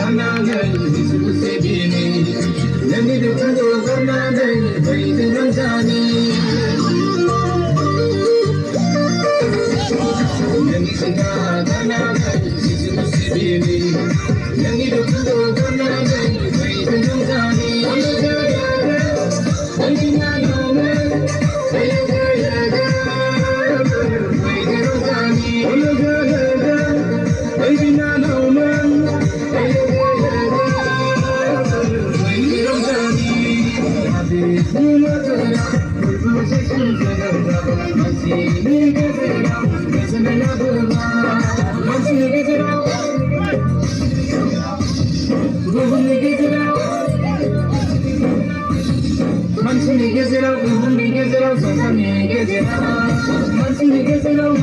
गानानै जिसुसे बिनि नोंनि दुखुखौ गारनानै बयजों रंजानि नोंनि सिन्था गारनानै जिसुसे बिनि नोंनि दुखुखौ गारनानै बयजों रंजानि Mansini gezerau,